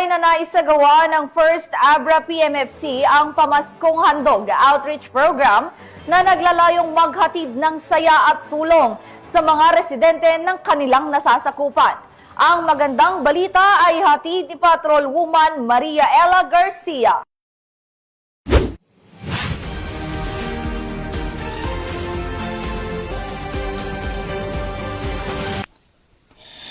Matagumpay na naisagawa ng First Abra PMFC ang Pamaskong Handog Outreach Program na naglalayong maghatid ng saya at tulong sa mga residente ng kanilang nasasakupan. Ang magandang balita ay hatid ni Patrolwoman Maria Ella Garcia.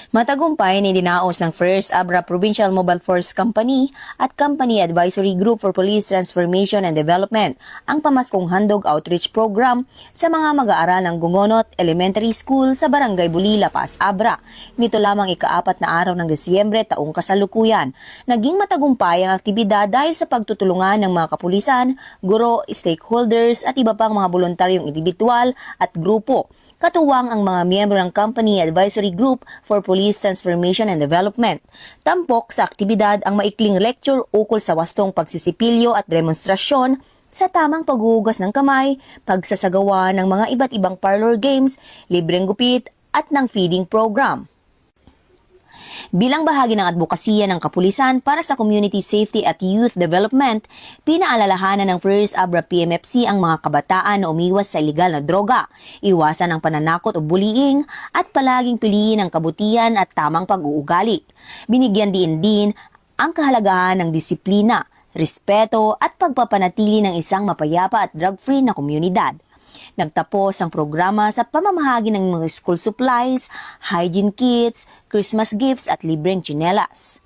Matagumpay na dinaos ng First Abra Provincial Mobile Force Company at Company Advisory Group for Police Transformation and Development ang Pamaskong Handog Outreach Program sa mga mag-aaral ng Gungonot Elementary School sa Barangay Bulila, Paas Abra. Nito lamang ika-4 na araw ng Desyembre taong kasalukuyan. Naging matagumpay ang aktibidad dahil sa pagtutulungan ng mga kapulisan, guro, stakeholders at iba pang mga voluntaryong individual at grupo. Katuwang ang mga miyembro ng Company Advisory Group for Police Transformation and Development. Tampok sa aktibidad ang maikling lecture ukol sa wastong pagsisipilyo at demonstrasyon sa tamang paghuhugas ng kamay, pagsasagawa ng mga iba't ibang parlor games, libreng gupit at ng feeding program. Bilang bahagi ng advokasya ng kapulisan para sa community safety at youth development, pinaalalahanan ng First Abra PMFC ang mga kabataan na umiwas sa ilegal na droga, iwasan ang pananakot o bullying at palaging piliin ang kabutihan at tamang pag-uugali. Binigyan din ang kahalagahan ng disiplina, respeto at pagpapanatili ng isang mapayapa at drug-free na komunidad. Nagtapos ang programa sa pamamahagi ng mga school supplies, hygiene kits, Christmas gifts at libreng tsinelas.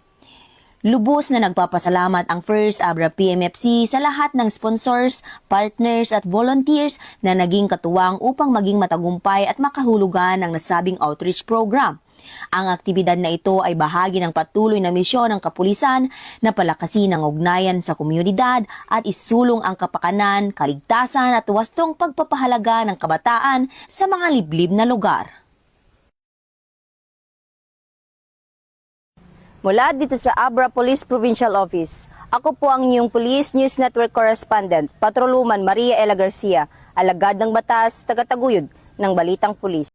Lubos na nagpapasalamat ang First Abra PMFC sa lahat ng sponsors, partners at volunteers na naging katuwang upang maging matagumpay at makahulugan ng nasabing outreach program. Ang aktibidad na ito ay bahagi ng patuloy na misyon ng kapulisan na palakasin ang ugnayan sa komunidad at isulong ang kapakanan, kaligtasan at wastong pagpapahalaga ng kabataan sa mga liblib na lugar. Mula dito sa Abra Police Provincial Office, ako po ang inyong Police News Network Correspondent, Patrolwoman Maria Ella Garcia, alagad ng batas, tagataguyod ng Balitang Pulis.